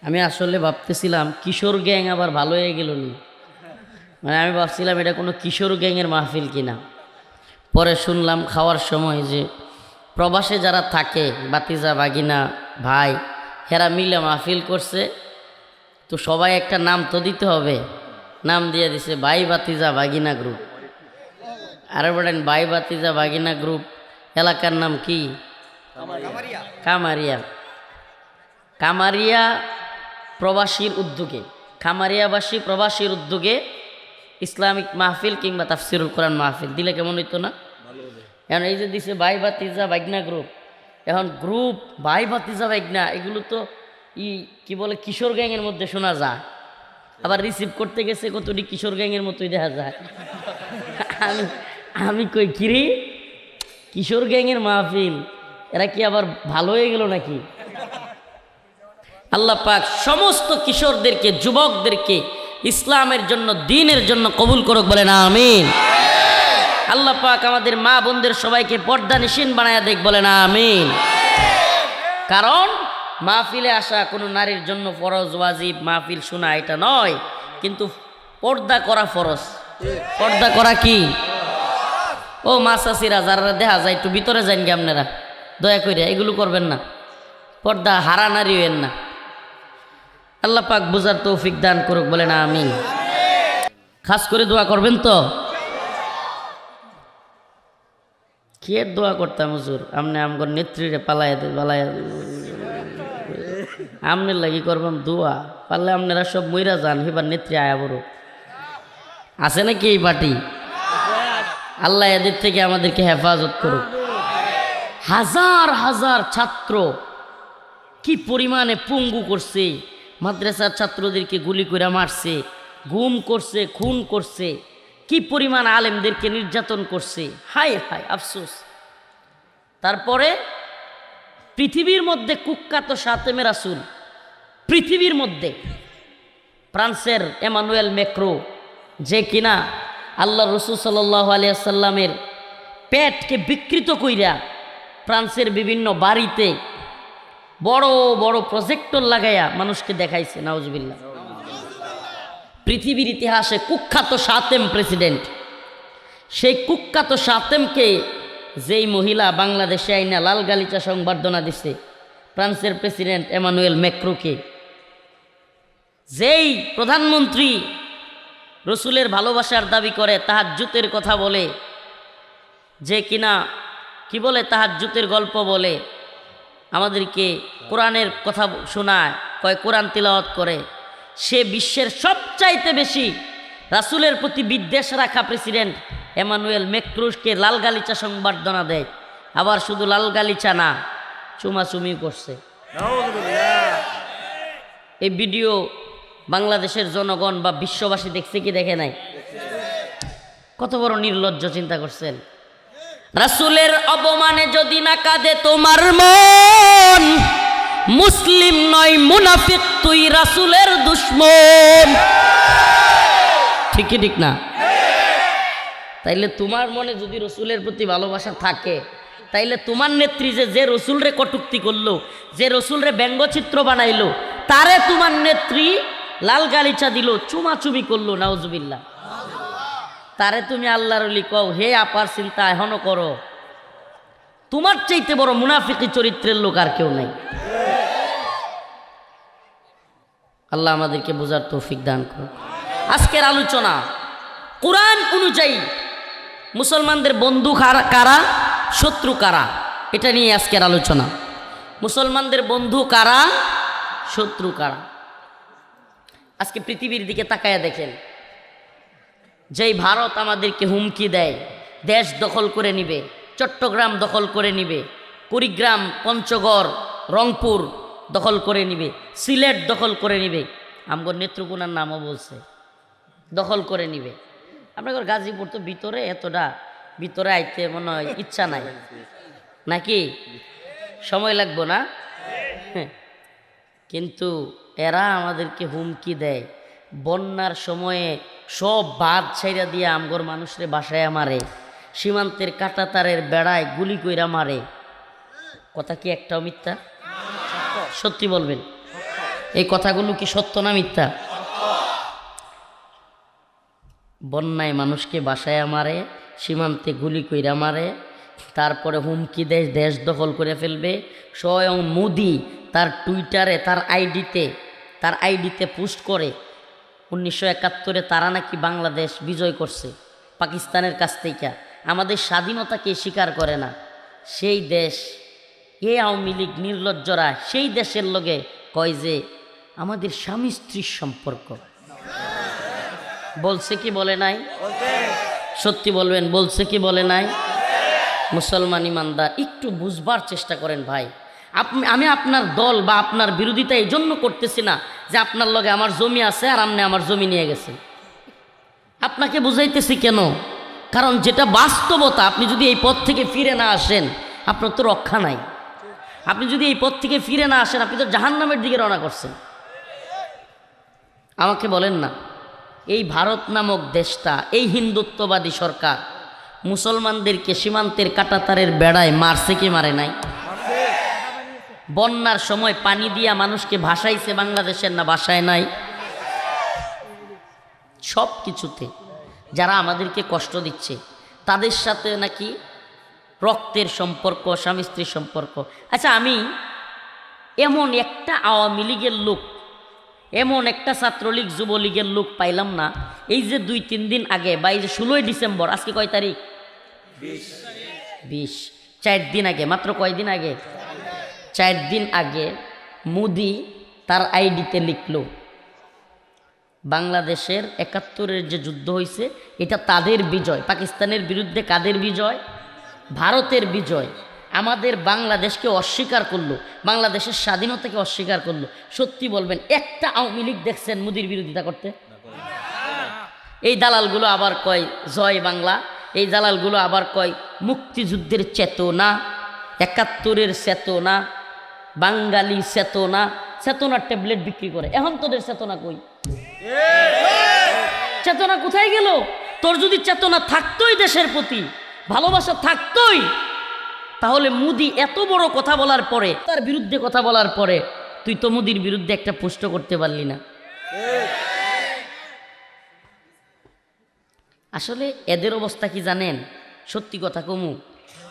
আমি আসলে ভাবতেছিলাম কিশোর গ্যাং আবার ভালো হয়ে গেল নি, মানে আমি ভাবছিলাম এটা কোনো কিশোর গ্যাংয়ের মাহফিল কিনা। পরে শুনলাম খাওয়ার সময় যে প্রবাসে যারা থাকে বাতিজা বাগিনা ভাই হেরা মিলে মাহফিল করছে, তো সবাই একটা নাম তো দিতে হবে। নাম দিয়ে দিছে ভাই বাতিজা বাগিনা গ্রুপ। আরে বলেন ভাই বাতিজা বাগিনা গ্রুপ, এলাকার নাম কি? কামারিয়া। কামারিয়া প্রবাসীর উদ্যোগে, খামারিয়াবাসী প্রবাসীর উদ্যোগে ইসলামিক মাহফিল কিংবা তাফসিরুল কোরআন মাহফিল দিলে কেমন হইতো না? এখন এই যে দিছে ভাই ভাতিজা বাইগনা গ্রুপ, এখন গ্রুপ ভাই ভাতিজা বাইগনা এগুলো তো কি বলে কিশোর গ্যাংয়ের মধ্যে শোনা যায়, আবার রিসিভ করতে গেছে কতটি কিশোর গ্যাংয়ের মতোই দেখা যায়। আমি কই কিরি কিশোর গ্যাংয়ের মাহফিল, এরা কি আবার ভালো হয়ে গেল নাকি? আল্লাহ পাক সমস্ত কিশোরদেরকে যুবকদেরকে ইসলামের জন্য দ্বীনের জন্য কবুল করুক, বলেন আমিন। আল্লাহ পাক আমাদের মা বোনদের সবাইকে পর্দা নিশীন বানায়া দেখ, বলেন আমিন। কারণ মাহফিলে আসা কোনো নারীর জন্য ফরজ ওয়াজিব, মাহফিল শোনা এটা নয়, কিন্তু পর্দা করা ফরজ। পর্দা করা কি? ও মাসাসিরা যারা দেখা যায় একটু ভিতরে যান গে, আপনারা দয়া করে এগুলো করবেন না, পর্দা হারা নারী হইেন না। আল্লাহ পাক বুঝার তৌফিক দান করুক, বলেন আমিন। খাস করে দোয়া করবেন তো। কি এর দোয়া করতাম হুজুর, আমনে আমগর নেত্রীরে পালাইয়া আমনের লাগি করবাম দোয়া, পারলে আপনারা সব মইরা যান, এবার নেত্রী আয়া বড় আছে নাকি এই পার্টি? আল্লাহ এদের থেকে আমাদেরকে হেফাজত করুক। হাজার হাজার ছাত্র কি পরিমাণে পঙ্গু করছে, মাদ্রাসার ছাত্রদেরকে গুলি করে মারছে, গুম করছে, খুন করছে, কি পরিমাণ আলেমদেরকে নির্যাতন করছে। হায় হায় আফসোস। তারপরে পৃথিবীর মধ্যে কুখ্যাত শাতেমে রাসূল, পৃথিবীর মধ্যে ফ্রান্সের এমানুয়েল ম্যাক্রো, যে কিনা আল্লাহ রসুল সাল্লাল্লাহু আলাইহি ওয়াসাল্লামের পেটকে বিকৃত কইরা ফ্রান্সের বিভিন্ন বাড়িতে বড় বড় প্রজেক্টর লাগাইয়া মানুষকে দেখাইছে, নাউজুবিল্লাহ। পৃথিবীর ইতিহাসে কুখ্যাত শাতেম প্রেসিডেন্ট, সেই কুখ্যাত শাতেমকে যেই মহিলা বাংলাদেশে আইনা লাল গালিচা সংবর্ধনা দিছে, ফ্রান্সের প্রেসিডেন্ট এমানুয়েল ম্যাক্রোকে, যেই প্রধানমন্ত্রী রসুলের ভালোবাসার দাবি করে, তাহাজ্জুদের কথা বলে, যে কিনা কি বলে তাহাজ্জুদের গল্প বলে, আমাদেরকে কোরআনের কথা শোনায়, কয় কোরআন তিলাওয়াত করে, সে বিশ্বের সবচাইতে বেশি রাসূলের প্রতি বিদ্বেষ রাখা প্রেসিডেন্ট এমানুয়েল ম্যাক্রোকে লাল গালিচা সংবর্ধনা দেয়। আবার শুধু লাল গালিচা না, চুমাচুমি করছে। এই ভিডিও বাংলাদেশের জনগণ বা বিশ্ববাসী দেখছে কি দেখে নাই? কত বড় নির্লজ্জ, চিন্তা করছেন? রাসূলের অপমানে যদি না কাঁদে তোমার মন, মুসলিম নয় মুনাফিক, তুই রাসূলের দুশমন। ঠিক কি ঠিক না? তাইলে তোমার মনে যদি রসুলের প্রতি ভালোবাসা থাকে, তাইলে তোমার নেত্রী যে রসুলরে কটূক্তি করলো, যে রসুলরে ব্যঙ্গচিত্র বানাইলো, তারে তোমার নেত্রী লাল গালিচা দিল, চুমাচুমি করলো, নাউজুবিল্লাহ। তারে তুমি আল্লাহর ওলি কও, হে আপার চিন্তা এখনো করো। তোমার চাইতে বড় মুনাফিকি চরিত্রের লোক আর কেউ নাই। আল্লাহ আমাদেরকে বোঝার তৌফিক দান করুন। আজকের আলোচনা কোরআন অনুযায়ী মুসলমানদের বন্ধু কারা, শত্রু কারা, এটা নিয়ে আজকের আলোচনা। মুসলমানদের বন্ধু কারা, শত্রু কারা। আজকে পৃথিবীর দিকে তাকায়া দেখেন, যেই ভারত আমাদেরকে হুমকি দেয়, দেশ দখল করে নিবে, চট্টগ্রাম দখল করে নিবে, কুড়িগ্রাম, পঞ্চগড়, রংপুর দখল করে নিবে, সিলেট দখল করে নিবে, আমগর নেত্রকোনার নামও বলছে দখল করে নিবে। আপনাদের গাজীপুর তো ভিতরে, এতটা ভিতরে আইতে মনে হয় ইচ্ছা নাই নাকি? সময় লাগবো না? কিন্তু এরা আমাদেরকে হুমকি দেয়, বন্যার সময়ে সব বাঁধ ছাইরা দিয়ে আমগর মানুষরে বাসায় মারে, সীমান্তের কাঁটাতারের বেড়ায় গুলি কইরা মারে। কথা কি একটাও মিথ্যা? সত্যি বলবেন? এই কথাগুলো কি সত্য না মিথ্যা? বন্যায় মানুষকে বাসায় মারে, সীমান্তে গুলি কইরা মারে, তারপরে হুমকি দেশ দখল করে ফেলবে। স্বয়ং মোদি তার টুইটারে তার আইডিতে পোস্ট করে 1971 তারা নাকি বাংলাদেশ বিজয় করছে পাকিস্তানের কাছ থেকে, আমাদের স্বাধীনতাকে স্বীকার করে না। সেই দেশ এই আওয়ামী লীগ নির্লজ্জরা সেই দেশের লগে কয় যে আমাদের স্বামী স্ত্রীর সম্পর্ক। বলছে কি বলে নাই? সত্যি বলবেন, বলছে কি বলে নাই? মুসলমান ইমানদার একটু বুঝবার চেষ্টা করেন ভাই। আমি আপনার দল বা আপনার বিরোধিতা এই জন্য করতেছি না যে আপনার লগে আমার জমি আছে আর আপনি আমার জমি নিয়ে গেছেন। আপনাকে বুঝাইতেছি কেন? কারণ যেটা বাস্তবতা, আপনি যদি এই পথ থেকে ফিরে না আসেন আপনার তো রক্ষা নাই। আপনি যদি এই পথ থেকে ফিরে না আসেন আপনি তো জাহান্নামের দিকে রওনা করছেন। আমাকে বলেন না, এই ভারত নামক দেশটা, এই হিন্দুত্ববাদী সরকার মুসলমানদেরকে সীমান্তের কাঁটাতারের বেড়ায় মারছে কি মারে নাই? বন্যার সময় পানি দিয়া মানুষকে ভাসাইছে বাংলাদেশের না ভাসায় নাই? সব কিছুতে যারা আমাদেরকে কষ্ট দিচ্ছে তাদের সাথে নাকি রক্তের সম্পর্ক, স্বামী স্ত্রীর সম্পর্ক। আচ্ছা, আমি এমন একটা আওয়ামী লীগের লোক, এমন একটা ছাত্রলীগ যুবলীগের লোক পাইলাম না এই যে 2-3 দিন আগে বা এই যে 16ই ডিসেম্বর, আজকে কয় তারিখ? 20। 4 দিন আগে, মাত্র কয়দিন আগে? 4 দিন আগে মোদি তার আইডিতে লিখলো বাংলাদেশের 71-এর যে যুদ্ধ হয়েছে এটা তাদের বিজয়। পাকিস্তানের বিরুদ্ধে কাদের বিজয়? ভারতের বিজয়। আমাদের বাংলাদেশকে অস্বীকার করলো, বাংলাদেশের স্বাধীনতাকে অস্বীকার করলো। সত্যি বলবেন একটা আওয়ামী লীগ দেখছেন মোদির বিরোধিতা করতে? এই দালালগুলো আবার কয় জয় বাংলা, এই দালালগুলো আবার কয় মুক্তিযুদ্ধের চেতনা, 71-এর চেতনা, বাঙালি চেতনা। চেতনার ট্যাবলেট বিক্রি করে। এখন তোদের চেতনা কই? চেতনা কোথায় গেল? তোর যদি চেতনা থাকতোই, দেশের প্রতি ভালোবাসা থাকতোই, তাহলে মোদি এত বড় কথা বলার পরে, তার বিরুদ্ধে কথা বলার পরে তুই তো মোদির বিরুদ্ধে একটা পোস্ট করতে পারলি না। আসলে এদের অবস্থা কি জানেন? সত্যি কথা কমু,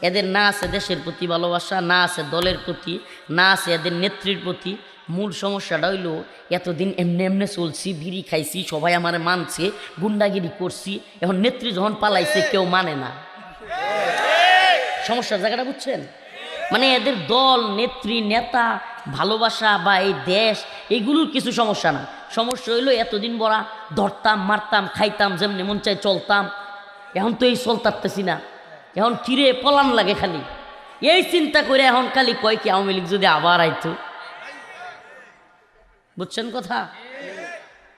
এদের না আছে দেশের প্রতি ভালোবাসা, না আছে দলের প্রতি, না আছে এদের নেত্রীর প্রতি। মূল সমস্যাটা হইল এতদিন এমনি এমনি চলছি, বিড়ি খাইছি, সবাই আমার মানছে, গুন্ডাগিরি করছি, এখন নেত্রী যখন পালাইছে কেউ মানে না। সমস্যার জায়গাটা বুঝছেন? মানে এদের দল, নেত্রী, নেতা, ভালোবাসা বা এই দেশ, এগুলোর কিছু সমস্যা না। সমস্যা হইলো এতদিন বড়া ধরতাম, মারতাম, খাইতাম, যেমনি মন চাই চলতাম, এখন তো এই চলতারতেছি না। এখন কিরে পলান লাগে খালি, এই চিন্তা করে এখন খালি কয় কি আওয়ামী লীগ যদি আবার আইতো। বুঝছেন কথা?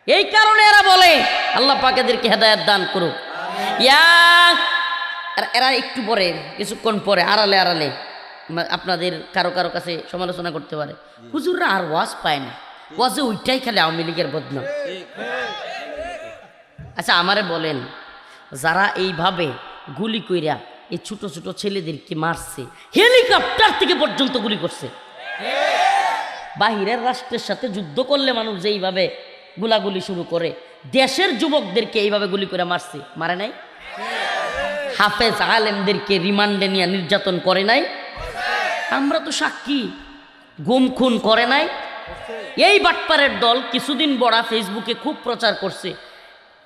এই কারণে এরা বলে আল্লাহ পাক এদেরকে হেদায়েত দান করুক। এরা একটু পরে, কিছুক্ষণ পরে আড়ালে আড়ালে আপনাদের কারো কারো কাছে সমালোচনা করতে পারে, হুজুররা আর ওয়াজ পায় না, ওয়াজে ওইটাই খালি আওয়ামী লীগের বদনাম। আচ্ছা আমারে বলেন, যারা এইভাবে গুলি কইরা এই ছোট ছোট ছেলেদেরকে মারছে, হেলিকপ্টার থেকে পর্যন্ত গুলি করছে, বাহিরের রাষ্ট্রের সাথে যুদ্ধ করলে মানুষ যেইভাবে গুলাগুলি শুরু করে, দেশের যুবকদেরকে এইভাবে গুলি করে মারছে, মারে নাই? হাফেজ আলেমদেরকে রিমান্ডে নিয়ে নির্যাতন করে নাই? আমরা তো সাক্ষী। গুম খুন করে নাই? এই বাটপারের দল কিছুদিন বড়া ফেসবুকে খুব প্রচার করছে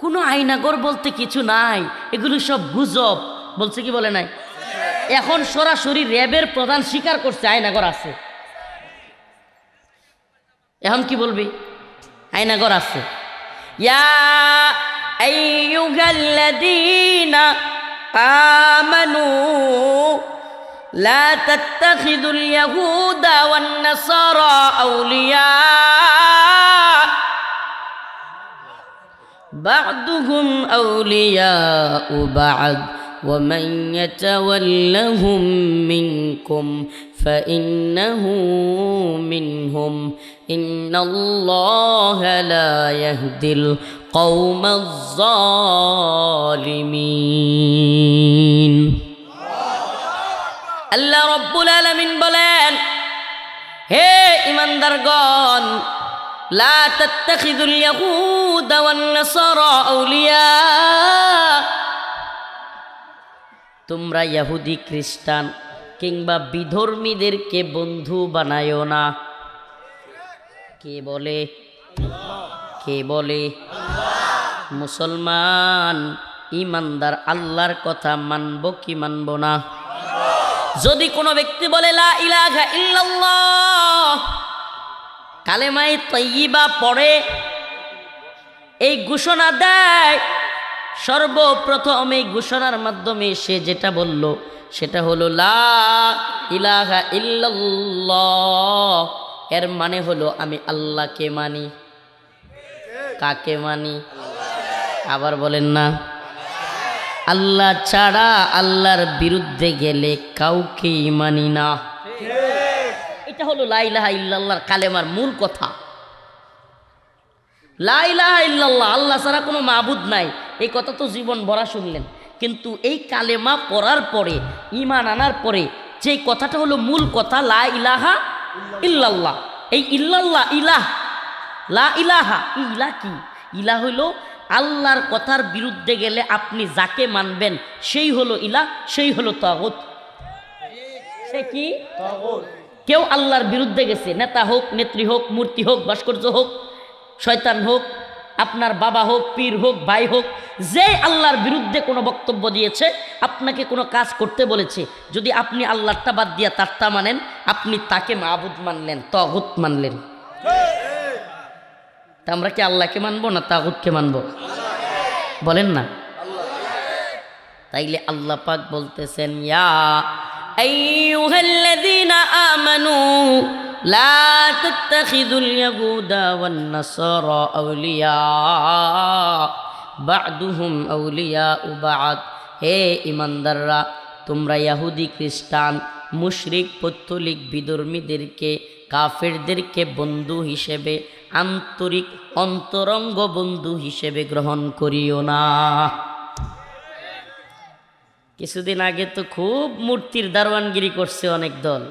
কোনো আইনাগর বলতে কিছু নাই, এগুলো সব গুজব। বলছে কি বলে নাই? এখন সরাসরি র্যাবের প্রধান স্বীকার করছে আয়নাগর আছে। এখন কি বলবি? আয়নাগর আছে। ইয়া আইয়ুহাল্লাযীনা আমানু লা তাত্তাখিযুল ইয়াহুদা ওয়ান নাসারা আউলিয়া বা'দুহুম আউলিয়াউ বা'দ ومن يتولهم منكم فإنه منهم إن الله لا يهدي القوم الظالمين আল্লাহ রাব্বুল আলামিন বলেন, হে ঈমানদারগণ, লা তাত্তাখিযুল ইয়াহুদা ওয়ান নাসারা আউলিয়া, তোমরা ইহুদি খ্রিস্টান কিংবা বিধর্মীদেরকে বন্ধু বানায়ো না। কে বলে? কে বলে? মুসলমান ইমানদার আল্লাহর কথা মানব কি মানব না? যদি কোনো ব্যক্তি বলে লা ইলাহা ইল্লাল্লাহ, কালেমায়ে তাইয়্যিবা পড়ে, এই ঘোষণা দেয়, সর্বপ্রথম এই ঘোষণার মাধ্যমে সে যেটা বলল সেটা হলো লা ইলাহা ইল্লাল্লাহ, এর মানে হলো আমি আল্লাহকে মানি। কাকে মানি? আবার বলেন না, আল্লাহ ছাড়া আল্লাহর বিরুদ্ধে গেলে কাউকে মানি না। এটা হলো লা ইলাহা ইল্লাল্লাহর কালেমার মূল কথা। লা ইলাহা ইল্লাল্লাহ, আল্লাহ ছাড়া কোনো মাবুদ নাই, এই কথা তো জীবন ভরা শুনলেন, কিন্তু এই কালেমা পড়ার পরে, ঈমান আনার পরে যে কথাটা হলো মূল কথা, লা ইলাহা ইল্লাল্লাহ। এই ইল্লাল্লাহ ইলাহ, লা ইলাহা ইলাহ কি? ইলাহ হইল আল্লাহর কথার বিরুদ্ধে গেলে আপনি যাকে মানবেন সেই হলো ইলাহ, সেই হলো তাগুত। সে কি? তাগুত। কেউ আল্লাহর বিরুদ্ধে গেছে, নেতা হোক, নেত্রী হোক, মূর্তি হোক, ভাস্কর্য হোক, শয়তান হোক, আপনার বাবা হোক, পীর হোক, ভাই হোক, যে আল্লাহর বিরুদ্ধে কোনো বক্তব্য দিয়েছে, আপনাকে কোনো কাজ করতে বলেছে, যদি আপনি আল্লাহটা বাদ দিয়া তারটা মানেন, আপনি তাকে মাবুদ মানলেন, তাগুত মানলেন। তা আমরা কি আল্লাহকে মানবো না তাগুতকে মানবো? বলেন না। তাইলে আল্লাহ পাক বলতেছেন, ইয়া আইয়ুহাল্লাযীনা আমানু লা তাত্তাখিযুল ইয়াহুদা ওয়ান নাসারা আউলিয়া বা'দুহুম আউলিয়াউ বা'দ। হে ঈমানদাররা, তোমরা ইহুদি খ্রিস্টান মুশরিক পৌত্তলিক বিধর্মীদেরকে কাফেরদেরকে বন্ধু হিসেবে, আন্তরিক অন্তরঙ্গ বন্ধু হিসেবে গ্রহণ করিও না। কিছুদিন আগে তো খুব মূর্তির দারোয়ানগিরি করছে অনেক দল,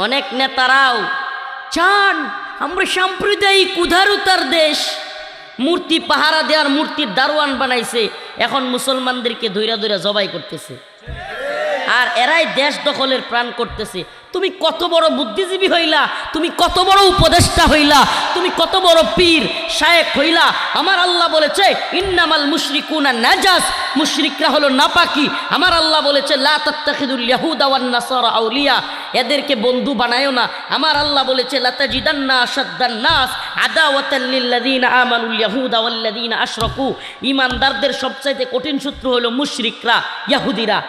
অনেক নেতারাও চান আমরা সাম্প্রদায়িক উদারতার দেশ, মূর্তি পাহারা দেওয়ার মূর্তির দারোয়ান বানাইছে, এখন মুসলমানদেরকে ধৈরা ধৈরা জবাই করতেছে, আর এরাই দেশ দখলের প্রাণ করতেছে। তুমি কত বড় বুদ্ধিজীবী হইলা, তুমি কত বড় উপদেষ্টা হইলা, তুমি কত বড় পীর শায়েখ হইলা। আমার আল্লাহ বলেছে ইন্নামাল মুশরিকুনা নাজাস, মুশরিকরা হলো নাপাকি। আমার আল্লাহ বলেছে লা তাত্তাখিযুল ইয়াহুদা ওয়ান নাসারা আউলিয়া, এদেরকে বন্ধু বানায়ো না। আমার আল্লাহ বলেছে লাতাজিদান্না আশাদ্দান নাস আদাওয়াতাল লিল্লাযীনা আমানুল ইয়াহুদা ওয়াল্লাযীনা আশরাকু, ঈমানদারদের সবচাইতে কঠিন শত্রু হলো মুশরিকরা, ইহুদিরা।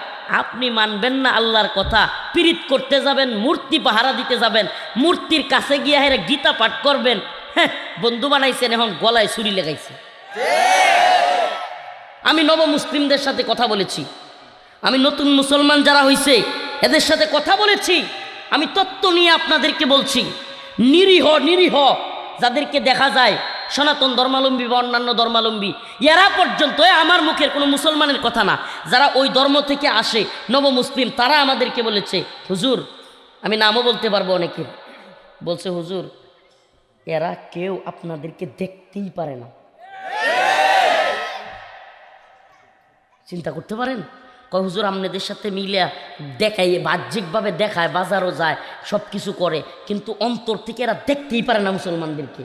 আপনি মানবেন না আল্লাহর কথা, পীড়িত করতে যাবেন, মূর্তি পাহারা দিতে যাবেন, মূর্তির কাছে গিয়া হেরে গীতা পাঠ করবেন, হ্যাঁ বন্ধু বানাইছেন, এখন গলায় ছুরি লেগাইছে। আমি নব মুসলিমদের সাথে কথা বলেছি, আমি নতুন মুসলমান যারা হইছে এদের সাথে কথা বলেছি, আমি তত্ত্ব নিয়ে আপনাদেরকে বলছি। নিরীহ নিরীহ যাদেরকে দেখা যায় সনাতন ধর্মাবলম্বী বা অন্যান্য ধর্মাবলম্বী, এরা পর্যন্ত, আমার মুখের কোনো মুসলমানের কথা না, যারা ওই ধর্ম থেকে আসে নব মুসলিম, তারা আমাদেরকে বলেছে হুজুর, আমি নামও বলতে পারবো অনেকের, বলছে হুজুর এরা কেউ আপনাদেরকে দেখতেই পারে না। চিন্তা করতে পারেন, কয় হুজুর আপনাদের সাথে মিলে দেখায়, বাহ্যিকভাবে দেখায়, বাজারও যায়, সব কিছু করে, কিন্তু অন্তর থেকে এরা দেখতেই পারে না মুসলমানদেরকে।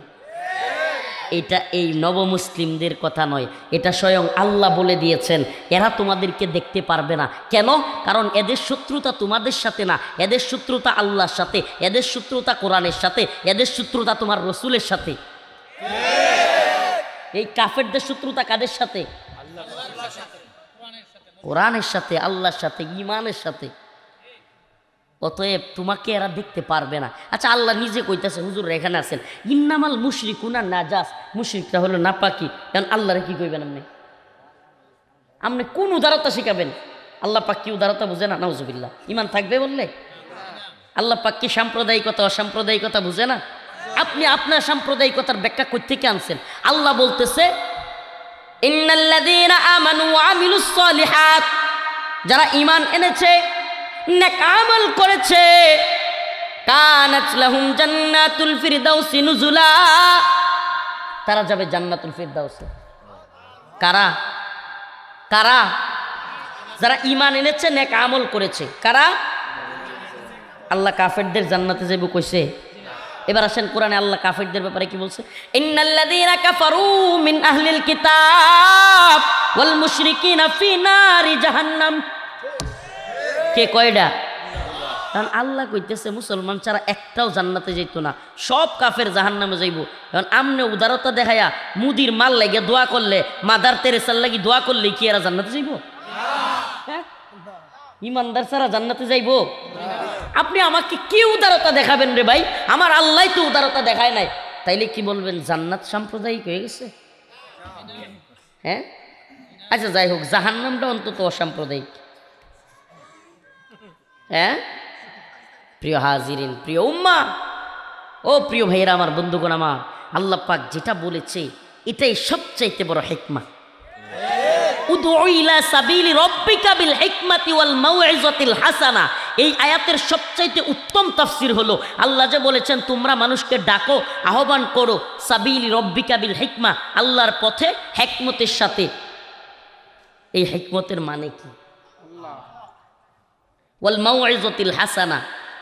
এটা এই নবমুসলিমদের কথা নয়, এটা স্বয়ং আল্লাহ বলে দিয়েছেন এরা তোমাদেরকে দেখতে পারবে না। কেন? কারণ এদের শত্রুতা তোমাদের সাথে না, এদের শত্রুতা আল্লাহর সাথে, এদের শত্রুতা কোরআনের সাথে, এদের শত্রুতা তোমার রসুলের সাথে। এই কাফেরদের শত্রুতা কাদের সাথে? কোরআনের সাথে, আল্লাহর সাথে, ঈমানের সাথে। অতএব তোমাকে এরা দেখতে পারবে না। আচ্ছা, আল্লাহ নিজে কইতেছে, হুজুর এখানে আছেন, ইন্নামাল মুশরিকুনা নাজাস, মুশরিকরা হলো নাপাকি। কারণ আল্লাহরে কি কইবেন আপনি? আপনি কোন উদারতা শিখাবেন? আল্লাহ পাক কি উদারতা বুঝে না? নাউজুবিল্লাহ। ঈমান থাকবে বললে? আল্লাহ পাক কি সাম্প্রদায়িকতা অসাম্প্রদায়িকতা বুঝে না? আপনি আপনার সাম্প্রদায়িকতার ব্যাখ্যা কই থেকে আনছেন? আল্লাহ বলতেছে ইন্নাল্লাযীনা আমানু ওয়া আমিলুস সালিহাত, যারা ঈমান এনেছে, নেক আমল করেছে, কানাত লাহুম জান্নাতুল ফিরদাউসি নুজুলা, তারা যাবে জান্নাতুল ফিরদাউসে। কারা? কারা? যারা ঈমান এনেছে, নেক আমল করেছে। কারা? আল্লাহ কাফেরদের জান্নাতে যাইব কইছে? এবার আসেন কোরআনে আল্লাহ কাফেরদের ব্যাপারে কি বলছে? ইন্নাল্লাযীনা কাফারু মিন আহলিল কিতাব ওয়াল মুশরিকিনা ফি নারি জাহান্নাম। কে কয়ডা? কারণ আল্লাহ কইতেছে মুসলমান ছাড়া একটাও জান্নাতে যাইতো না, সব কাফের জাহান্নামে যাইব। এখন আমনে উদারতা দেখায়া মুদির মাল লাগে দোয়া করলে, মাদার তেরেসার লাগি দোয়া করলে কি এরা জান্নাতে যাইব? হ্যাঁ, ইমানদার ছাড়া জান্নাতে যাইব? আপনি আমাকে কি উদারতা দেখাবেন রে ভাই? আমার আল্লাহ তো উদারতা দেখায় নাই, তাইলে কি বলবেন জান্নাত সাম্প্রদায়িক হয়ে গেছে? হ্যাঁ, আচ্ছা যাই হোক, জাহান্নামটা অন্তত অসাম্প্রদায়িক। হ্যাঁ, প্রিয় হাজিরিন, প্রিয় উম্মা, ও প্রিয় ভাইয়েরা আমার, বন্ধুগণ আমার, আল্লাহ পাক যেটা বলেছে এটাই সবচাইতে বড় হিকমা। উদউ ইলা সাবিলি রাব্বিকা বিল হিকমাতি ওয়াল মাউইযাতিল হাসানা। এই আয়াতের সবচাইতে উত্তম তাফসীর হলো আল্লাহ যে বলেছেন তোমরা মানুষকে ডাকো, আহ্বান করো সাবিলি রাব্বিকা বিল হিকমা, আল্লাহর পথে হিকমতের সাথে। এই হিকমতের মানে কি? ওয়াল মাউইযাতিল হাসানা,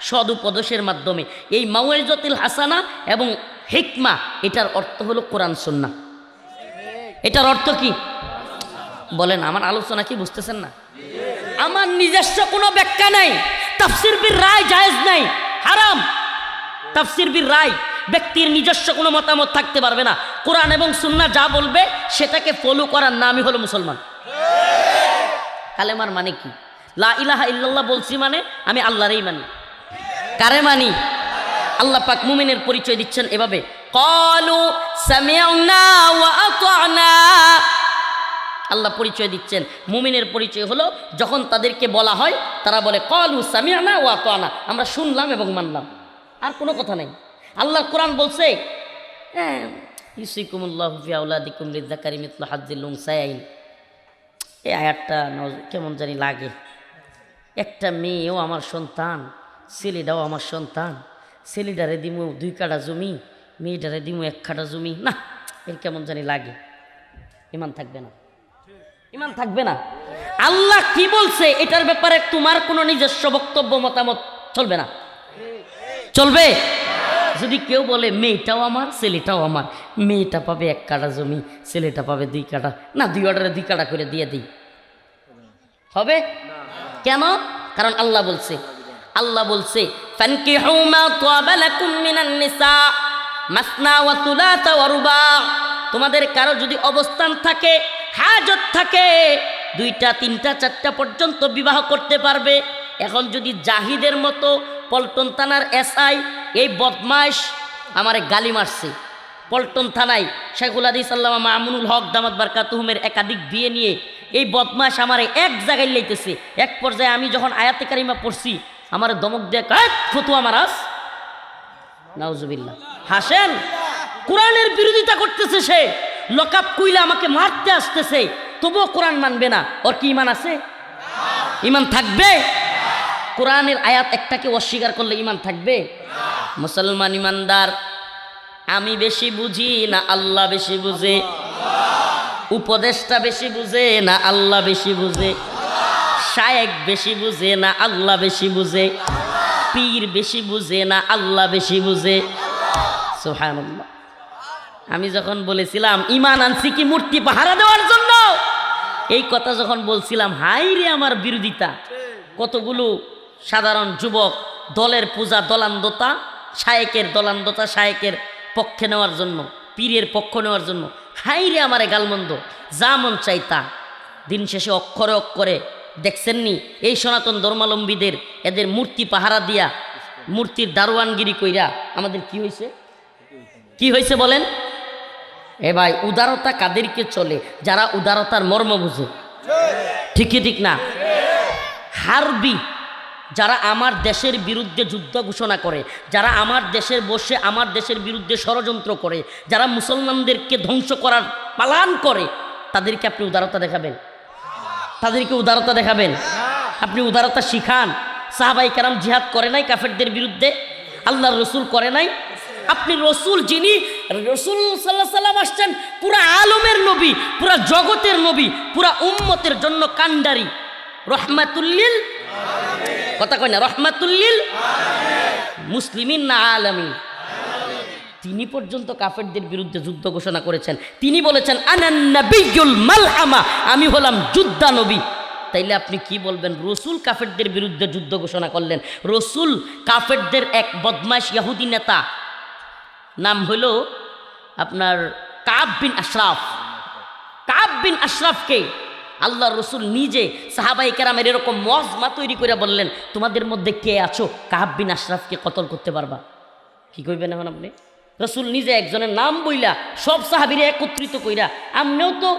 সদুপদেশের মাধ্যমে। এই মাউইযাতিল হাসানা এবং হিকমা, এটার অর্থ হলো কোরআন সুন্নাহ। এটার অর্থ কি বলেন? আমার আলোচনা কি বুঝতেছেন না? আমার নিজস্ব কোনো ব্যাখ্যা নাই, তাফসীর বির রায় জায়েজ নাই, হারাম। তাফসীর বির রায়, ব্যক্তির নিজস্ব কোনো মতামত থাকতে পারবে না। কোরআন এবং সুন্নাহ যা বলবে সেটাকে ফলো করার নামই হলো মুসলমান। কালেমার মানে কি? লা ইলাহা ইল্লাল্লাহ বলছি মানে আমি আল্লাহরই মানি। কারে মানি? আল্লাহ পাক মুমিনের পরিচয় দিচ্ছেন এভাবে, ক্বালু সামি'না ওয়া আতা'না। আল্লাহ পরিচয় দিচ্ছেন মুমিনের পরিচয় হলো যখন তাদেরকে বলা হয় তারা বলে ক্বালু সামি'না ওয়া আতা'না, আমরা শুনলাম এবং মানলাম, আর কোনো কথা নেই। আল্লাহ কোরআন বলছে ইউসিকুমুল্লাহু ফি আওলাদিকুম লিয-যাকারি মিসলু হাজ্জিল উনসায়াইন। এই আয়াতটা কেমন জানি লাগে। একটা মেয়েও আমার সন্তান, ছেলেটাও আমার সন্তান, ছেলেটারে দিমু 2 কাঠা জমি, মেয়েটারে দিমু 1 কাঠা জমি, না এর কেমন জানি লাগে। ইমান থাকবে না, ইমান থাকবে না। আল্লাহ কি বলছে এটার ব্যাপারে তোমার কোনো নিজস্ব বক্তব্য মতামত চলবে না, চলবে? যদি কেউ বলে মেয়েটাও আমার ছেলেটাও আমার, মেয়েটা পাবে 1 কাঠা জমি, ছেলেটা পাবে 2 কাঠা, না 2 অর্ডারে 2 কাঠা করে দিয়ে দিই, হবে? কেন? কারণ আল্লাহ বলছে, আল্লাহ বলছে ফানকিহু মা তাবা লাকুম মিনান নিসা মাসনা ওয়া তুলাতা ওয়া রুবা। তোমাদের কারো যদি অবস্থান থাকে, হাজত থাকে, 2টা 3টা 4টা পর্যন্ত বিবাহ করতে পারবে। এখন যদি জাহিদের মতো পল্টন থানার এসআই এই বদমাইশ আমারে গালি মারছে, পল্টন থানায় শেখুল হাদিস আল্লামা মামুনুল হক দামাত বারকাতুহুমের একাধিক বিয়ে নিয়ে এই বদমাশ আমারে এক জায়গায় লাইতেছে। এক পর্যায়ে আমি যখন আয়াতে কারিমা পড়ছি আমার দমক দিয়ে ফতুয়া মারাস, নাউজুবিল্লাহ। হাসেন, কোরআনের বিরোধিতা করতেছে সে, লকআপ কইলে আমাকে মারতে আসতেছে, তবুও কোরআন মানবে না। ওর কি ইমান আছে? ইমান থাকবে? কোরআনের আয়াত একটাকে অস্বীকার করলে ইমান থাকবে? মুসলমান ইমানদার, আমি বেশি বুঝি না আল্লাহ বেশি বুঝে, উপদেশটা বেশি বুঝে না আল্লাহ বেশি বুঝে, শায়েখ বেশি বুঝে না আল্লাহ বেশি বুঝে, পীর বেশি বুঝে না আল্লাহ বেশি বুঝে। সুবহানাল্লাহ। আমি যখন বলেছিলাম ঈমান আনছি কি মূর্তি পাহারা দেওয়ার জন্য, এই কথা যখন বলছিলাম, হাই রে আমার বিরোধিতা। কতগুলো সাধারণ যুবক দলের পূজা দলান্দতা, শায়েকের দলান্দতা, শায়েকের পক্ষে নেওয়ার জন্য, পীরের পক্ষ নেওয়ার জন্য, হাই রে আমারে গালমন্দ, যা মন চাইতা। দিন শেষে অক্ষরে অক্ষরে দেখছেননি এই সনাতন ধর্মাবলম্বীদের, এদের মূর্তি পাহারা দিয়া, মূর্তির দারোয়ানগিরি কইরা আমাদের কি হয়েছে? কি হয়েছে বলেন? এ ভাই, উদারতা কাদেরকে চলে? যারা উদারতার মর্ম বুঝে, ঠিক কি ঠিক না? হারবি, যারা আমার দেশের বিরুদ্ধে যুদ্ধ ঘোষণা করে, যারা আমার দেশের বসে আমার দেশের বিরুদ্ধে ষড়যন্ত্র করে, যারা মুসলমানদেরকে ধ্বংস করার পালান করে, তাদেরকে আপনি উদারতা দেখাবেন? তাদেরকে উদারতা দেখাবেন? আপনি উদারতা শিখান। সাহাবায়ে কেরাম জিহাদ করে নাই কাফেরদের বিরুদ্ধে? আল্লাহর রসুল করে নাই? আপনি রসুল যিনি রাসূল সাল্লাল্লাহু আলাইহি সাল্লাম আসছেন পুরা আলমের নবী, পুরা জগতের নবী, পুরা উম্মতের জন্য কান্ডারি, রহমাতুল্লিল আলামিন। কথা কয় না, রহমাতুল্লিল আলামিন, মুসলিমিন না আলামিন। তিনি পর্যন্ত কাফেরদের বিরুদ্ধে যুদ্ধ ঘোষণা করেছেন। তিনি বলেছেন আনান নাবিয়্যুল মালহামা, আমি হলাম যোদ্ধা নবী। তাইলে আপনি কি বলবেন? রসুল কাফেরদের বিরুদ্ধে যুদ্ধ ঘোষণা করলেন। রসুল কাফেরদের এক বদমাশ ইহুদি নেতা, নাম হইল আপনার কাব বিন আশরাফ। কাব বিন আশরাফকে আল্লাহ রসুল নিজে সাহাবায়ে কেরামের এরকম মজমা তৈরি করে বললেন, তোমাদের মধ্যে কে আছো কাব বিন আশরাফকে কতল করতে পারবা? কি কইবেন এখন আপনি? রসুল নিজে একজনের নাম বইলা সব সাহাবীরে একত্রিত কইরা, আমনেও তো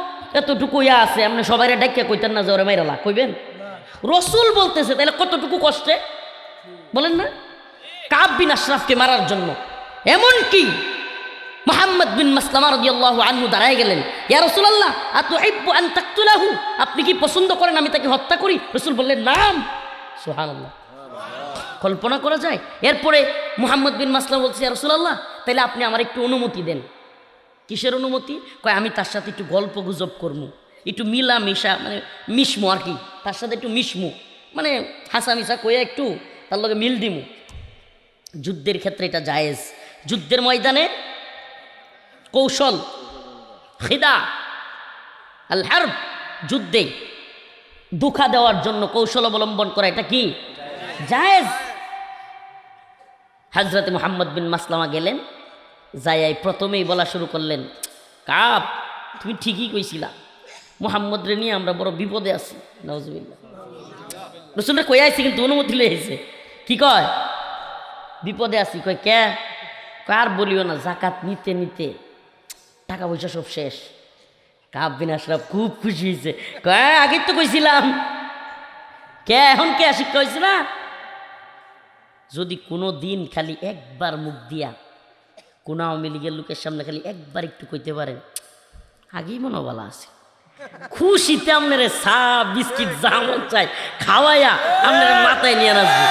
এতটুকু ইয়া আছে, আপনি সবাই ডাকিয়া কইতেন না জোরে মাইরালা, কইবেন? রসুল বলতেছে, তাহলে কতটুকু কষ্টে বলেন না? কাব বিন আশরাফকে মারার জন্য এমনকি মুহাম্মদ বিন মাসলামা রাদিয়াল্লাহু আনহু দাঁড়ায় গেলেন, ইয়া রাসূলুল্লাহ আতুহিব্বু আন তাকতুলাহু, আপনি কি পছন্দ করেন আমি তাকে হত্যা করি? রসুল বললেন নাম। সুবহানাল্লাহ, কল্পনা করা যায়? এরপরে মুহাম্মদ বিন মাসলামা বলছে, ইয়া রাসূলুল্লাহ তাহলে আপনি আমার একটু অনুমতি দেন। কিসের অনুমতি? কয় আমি তার সাথে একটু গল্প গুজব করবো, একটু মিলা মিশা, মানে মিশমু আর কি, তার সাথে একটু মিশমু, মানে হাসা মিশা কইয়া একটু তার লগে মিল দিমু। যুদ্ধের ক্ষেত্রে এটা জায়েজ। যুদ্ধের ময়দানে কৌশল, খিদা আল হারব, যুদ্ধে ধোঁকা দেওয়ার জন্য কৌশল অবলম্বন করা এটা কি জায়েজ। হযরত মুহাম্মদ বিন মাসলামা গেলেন, যাই প্রথমেই বলা শুরু করলেন, কাব তুমি ঠিকই কইছিলা, মুহাম্মদ রে নিয়ে আমরা বড় বিপদে আছি। নাউজুবিল্লাহ। রসুলরা কই আইছে কিন্তু অনুমতি লইছে। কি কয়? বিপদে আছি। কয় কে? কার বলিও না, জাকাত নিতে নিতে টাকা পয়সা সব শেষ। কাব বিন আশরাফ খুব খুশি হয়েছে। কয় আগে তো কইছিলাম। কে এখন কে শিক্ষা হয়েছে না? যদি কোনো দিন খালি একবার মুখ দিয়া কোন আওয়ামী লীগের লোকের সামনে খালি একবার একটু কইতে পারেন, আগেই মনোবলা আছে, খুশিতে আপনার চা বিস্কিট যা মন চাই খাওয়াইয়া আপনার মাথায় নিয়ে আসবে।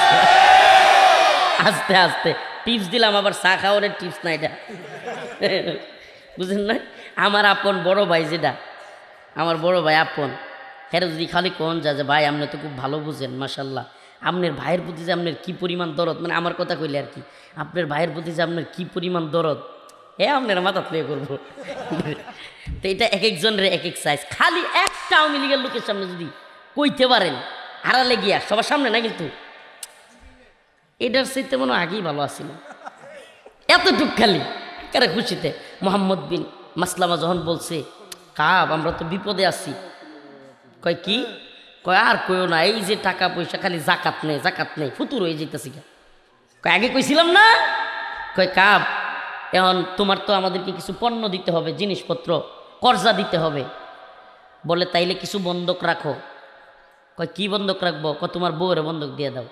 আস্তে আস্তে টিপস দিলাম, আবার চা খাওয়ার টিপস না এটা, বুঝলেন না? আমার আপন বড় ভাই, যেটা আমার বড় ভাই আপন, হ্যাঁ যদি খালি কোন যা যে ভাই আপনি তো খুব ভালো বুঝেন মাশাল্লাহ, আপনার ভাইয়ের প্রতি যে আপনার কী পরিমাণ দরদ, মানে আমার কথা কইলে আর কি, আপনার ভাইয়ের প্রতি যে আপনার কী পরিমাণ দরদ, হ্যাঁ আপনার মাথা প্লে করবো। তো এটা এক একজনের এক এক সাইজ। খালি একটা আওয়ামী লীগের লোকের সামনে যদি কইতে পারেন, আড়ালে গিয়া, সবার সামনে না কিন্তু, এটার চাইতে মনে আগেই ভালো আসছিল। এতটুক খালি কারে খুশিতে মুহাম্মদ বিন মাসলামা যখন বলছে, কাব আমরা তো বিপদে আছি। কয় কি? কয় আর কইও না, এই যে টাকা পয়সা খালি জাকাত নেই জাকাত নেই, ফুতুর হয়ে যেতেছি। কয় আগে কইছিলাম না? কয় কাব এখন তোমার তো আমাদেরকে কিছু পণ্য দিতে হবে, জিনিসপত্র কর্জা দিতে হবে। বলে তাইলে কিছু বন্ধক রাখো। কয় কি বন্ধক রাখবো? কয় তোমার বউরে বন্ধক দিয়ে দাও।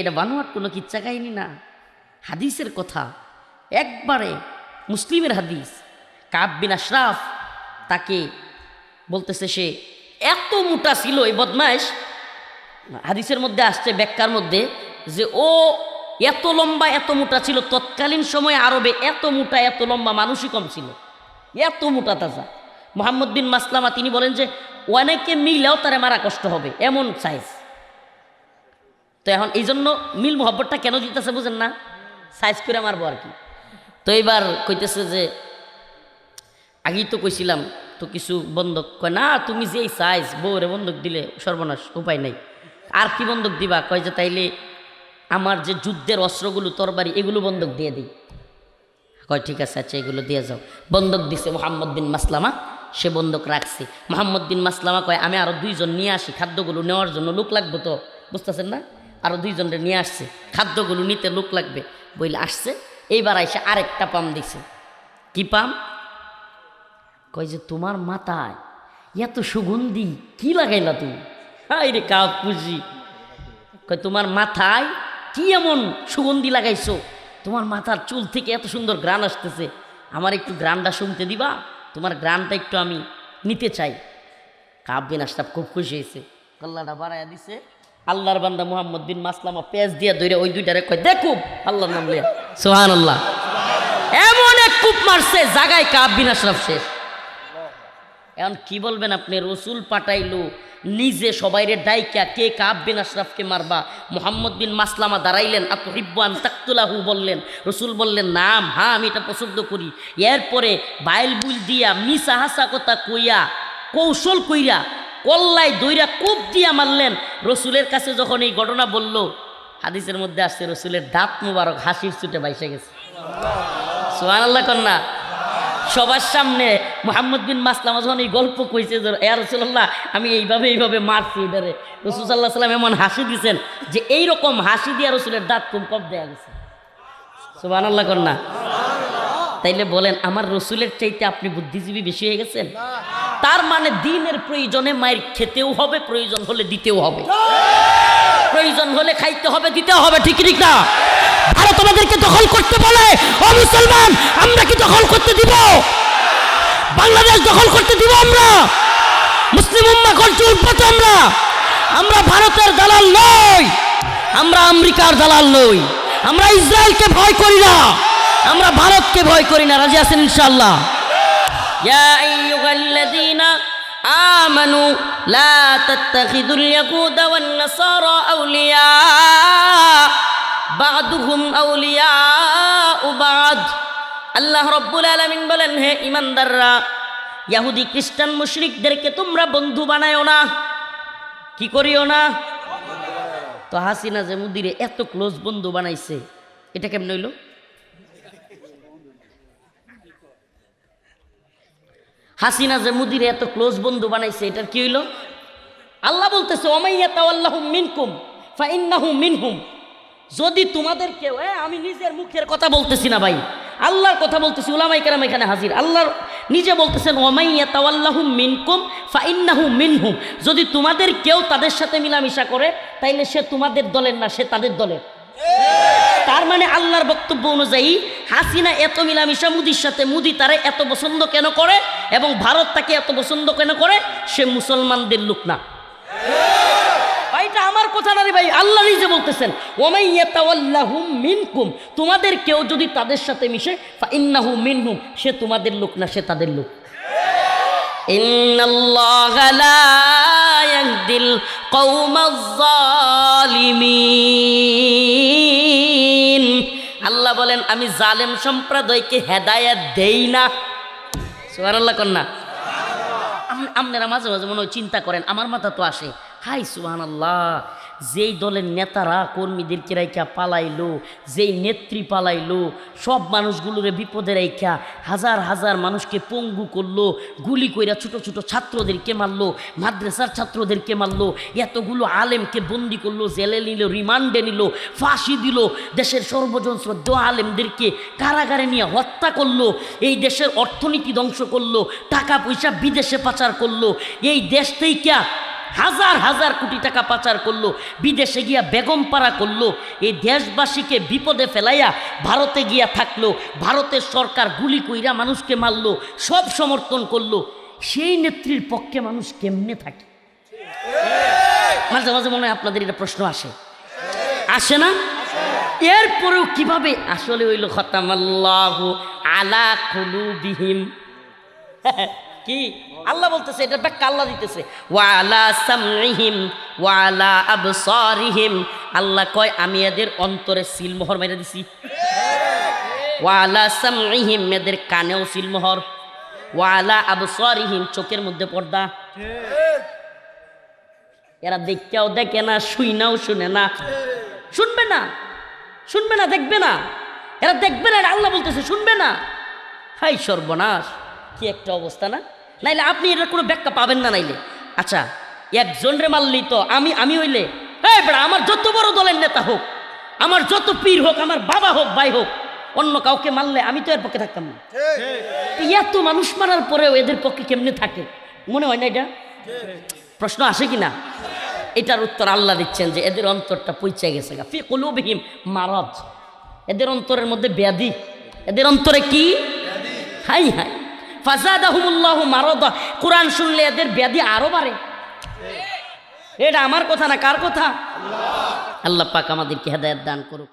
এটা বানোয়াট কোনো কিচ্ছা কাহিনী না, হাদিসের কথা, একবারে মুসলিমের হাদিস। কাব বিন আশরাফ তাকে বলতেছে, সে এত মোটা ছিল এই বদমাইশ, হাদিসের মধ্যে আসছে ব্যাখ্যার মধ্যে যে ও এত লম্বা এত মোটা ছিল, তৎকালীন সময়ে আরবে এত মোটা এত লম্বা মানুষই কম ছিল, এত মোটা তাজা। মুহাম্মদ বিন মাসলামা তিনি বলেন যে অনেকে মিলেও তারে মারা কষ্ট হবে, এমন সাইজ। তো এখন এই জন্য মিল মোহব্বতটা কেন দিতেছে বুঝেন না? সাইজ করে মারবো আর কি। তো এইবার কইতেছে যে আগেই তো কইছিলাম তো কিছু বন্ধক। কয় না, তুমি যে এই সাইজ, বউরে বন্ধক দিলে সর্বনাশ, উপায় নাই। আর কি বন্ধক দিবা? কয় যে তাইলে আমার যে যুদ্ধের অস্ত্রগুলো তরবারি এগুলো বন্ধক দিয়ে দিই। কয় ঠিক আছে, আচ্ছা এগুলো দিয়ে যাও। বন্ধক দিছে মুহাম্মদ বিন মাসলামা, সে বন্ধক রাখছে। মুহাম্মদ বিন মাসলামা কয় আমি আরো দুইজন নিয়ে আসি, খাদ্যগুলো নেওয়ার জন্য লোক লাগবে তো, বুঝতেছেন না? আরো দুইজনরে নিয়ে আসছে, খাদ্যগুলো নিতে লোক লাগবে বইলে আসছে। এইবার আইসে আরেকটা পাম দিছে। কি পাম? কয় যে তোমার মাথায় এত সুগন্ধি কি লাগাইলা তুমি? হাই রে কাব পুজি। কয় তোমার মাথায় কি এমন সুগন্ধি লাগাইছো? তোমার মাথার চুল থেকে এত সুন্দর গ্রান আসতেছে, আমার একটু গ্রানটা শুনতে দিবা? তোমার গ্রানটা একটু আমি নিতে চাই। কাব বিন আশরাফ খুব খুশি হয়েছে, গল্লাটা বাড়াইয়া দিছে। আল্লাহর বান্দা মুহাম্মদ বিন মাসলামা পেঁচ দিয়া ধরে ওই দুইটারে কয় দেখুব আল্লাহর নাম লিয়া, সুবহানাল্লাহ। এমন কূপ মারছে, জাগায় কাব বিন আশরাফ শেষ। এখন কি বলবেন আপনি? রসুল পাঠাইলো নিজে সবাইরে ডাইকা, কে কাব বিন আশরাফকে মারবা? মুহাম্মদ বিন মাসলামা দাঁড়াইলেন, আতুহিব্বুন তাকতুলাহু বললেন। রসুল বললেন নাম, হ্যাঁ আমি এটা পছন্দ করি। এরপরে বাইল বুল দিয়া মিসা হাসা কথা কইয়া কৌশল কইরা কল্লাই দইরা কূপ দিয়া মারলেন। রসুলের কাছে যখন এই ঘটনা বলল, হাদিসের মধ্যে আসছে রসুলের দাঁত মুবারক হাসির চুটে বাইসে গেছে। সুবহানাল্লাহ কন্যা। সবার সামনে মুহাম্মদ বিন মাসলামা যখন এই গল্প কইছে যে ইয়া রাসূলুল্লাহ আমি এইভাবে মারছি এটারে, রাসূল সাল্লাল্লাহু আলাইহি ওয়াসাল্লাম এমন হাসি দিয়েছেন যে এইরকম হাসি দিয়া রসুলের দাঁত কম দেয়া গেছে। সুবহানাল্লাহ কন্যা। তাইলে বলেন আমার রসুলের চাইতে আপনি বুদ্ধিজীবী বেশি হয়ে গেছেন? তার মানে দিনের প্রয়োজনে মায়ের খেতেও হবে, প্রয়োজন হলে দিতেও হবে, প্রয়োজন হলে খাইতে হবে, দিতে হবে, ঠিক ঠিক না? ভারত আমাদেরকে দখল করতে বলে, ও মুসলমান আমরা কি দখল করতে দিব? বাংলাদেশ দখল করতে দিব আমরা? মুসলিম উম্মাহ করতে উঠবো তো আমরা ভারতের দালাল নই, আমরা আমেরিকার দালাল নই, আমরা ইসরায়েলকে ভয় করি না, আমরা ভারতকে ভয় করি না। রাজি আছেন ইনশাআল্লাহ? ইয়া আইয়ুহাল্লাযীনা আমানু লা তাত্তাখিযুল ইয়াহুদা ওয়ান নাসারা আউলিয়া বা'দুহুম আউলিয়াউ বা'দ। আল্লাহ রাব্বুল আলামিন বলেন, হে ঈমানদাররা, ইহুদি খ্রিস্টান মুশরিকদেরকে তোমরা বন্ধু বানায়ো না। কি করিও না? তো হাসিনা যে মোদিরে এত ক্লোজ বন্ধু বানাইছে, এটা কেমন হইল? হাসিনা যে মোদিরে এত ক্লোজ বন্ধু বানাইছে, এটার কি হইল? আল্লাহ বলতেছে ওমাইয়া তাওয়াল্লাহুম মিনকুম ফাইন্নাহু মিনহুম। যদি তোমাদের কেউ, আমি নিজের মুখের কথা বলতেছি না ভাই, আল্লাহর কথা বলতেছি, উলামায়ে কেরাম এখানে হাজির। আল্লাহ নিজে বলতেছেন ওমাইয়া তাওয়াল্লাহুম মিনকুম ফাইন্নাহু মিনহুম। যদি তোমাদের কেউ তাদের সাথে মিলামিশা করে তাইলে সে তোমাদের দলের না, সে তাদের দলের। তার মানে আল্লাহর বক্তব্য অনুযায়ী হাসিনা এত মিলামিশা মুদির সাথে, মুদি তারে এত পছন্দ কেন করে এবং ভারত তাকে এত পছন্দ কেন করে? সে মুসলমানদের লোক না। এটা আমার কথা না রে ভাই, আল্লাহ নিজে বলতেছেন ওমাইয়া তাওয়াল্লাহুম মিনকুম, তোমাদের কেউ যদি তাদের সাথে মিশে ফাইন্নাহু মিনহুম, সে তোমাদের লোক না, সে তাদের লোক। ইন্নাল্লাহা লা ইয়াহদিল কওমাজ জালিমিন। আল্লাহ বলেন আমি জালেম সম্প্রদায়কে হেদায়েত দেই না। সুবহানাল্লাহ কন্যা। আপনারা মাঝে মাঝে মনে হয় চিন্তা করেন, আমার মাথা তো আসে, হাই সুবহানাল্লাহ, যেই দলের নেতারা কর্মীদেরকে রাইখা পালাইলো, যেই নেত্রী পালাইলো, সব মানুষগুলোরে বিপদে রাইখা হাজার হাজার মানুষকে পঙ্গু করলো, গুলি কইরা ছোট ছোট ছাত্রদেরকে মারলো, মাদ্রাসার ছাত্রদেরকে মারলো, এতগুলো আলেমকে বন্দি করলো, জেলে নিল, রিমান্ডে নিল, ফাঁসি দিল, দেশের সর্বজন শ্রদ্ধেয় আলেমদেরকে কারাগারে নিয়ে হত্যা করলো, এই দেশের অর্থনীতি ধ্বংস করলো, টাকা পয়সা বিদেশে পাচার করলো, এই দেশ থেকে হাজার হাজার কোটি টাকা পাচার করলো, বিদেশে গিয়া বেগম পাড়া করলো, এই দেশবাসীকে বিপদে ফেলাইয়া ভারতে গিয়া থাকলো, ভারতের সরকার গুলি কইরা মানুষকে মারলো, সব সমর্থন করলো। সেই নেত্রীর পক্ষে মানুষ কেমনে থাকে? মাঝে মাঝে মনে হয় আপনাদের এটা প্রশ্ন আসে না? এরপরেও কিভাবে আসলে হইল খতামাল্লাহু আলা কুলুবিহিম। কি আল্লাহ বলতেছে, এটা ব্যাখ্যা আল্লাহ দিতেছে, ওয়ালা সামইহিম ওয়ালা আবসারিহিম। আল্লাহ কয় আমি এদের অন্তরে সিলমোহর মেরে দিছি। ওয়ালা সামইহিম, এদের কানেও সিলমোহর। ওয়ালা আবসারিহিম, চোখের মধ্যে পর্দা। এরা দেখতেও দেখে না, শুইনাও শুনে না, শুনবে না, দেখবে না, এরা দেখবে না, আল্লাহ বলতেছে শুনবে না। হাই সর্বনাশ, কি একটা অবস্থা না? নাইলে আপনি এটার কোনো ব্যাখ্যা পাবেন না। নাইলে আচ্ছা একজন রে মারলি তো আমি হইলে, হ্যাঁ বেড়া, আমার যত বড় দলের নেতা হোক, আমার যত পীর হোক, আমার বাবা হোক, ভাই হোক, অন্য কাউকে মারলে আমি তো এর পক্ষে থাকতাম না। এত মানুষ মারার পরেও এদের পক্ষে কেমনে থাকে? মনে হয় না এটা প্রশ্ন আসে কিনা? এটার উত্তর আল্লাহ দিচ্ছেন যে এদের অন্তরটা পৌঁছে গেছে, ফি কুলুবিহিম মারাদ, এদের অন্তরের মধ্যে ব্যাধি। এদের অন্তরে কি? High high ফাজাদাহুমুল্লাহু মারাদা। কোরআন শুনলে এদের ব্যাধি আরো বাড়ে। এটা আমার কথা না, কার কথা? আল্লাহ পাক আমাদেরকে হেদায়েত দান করুক।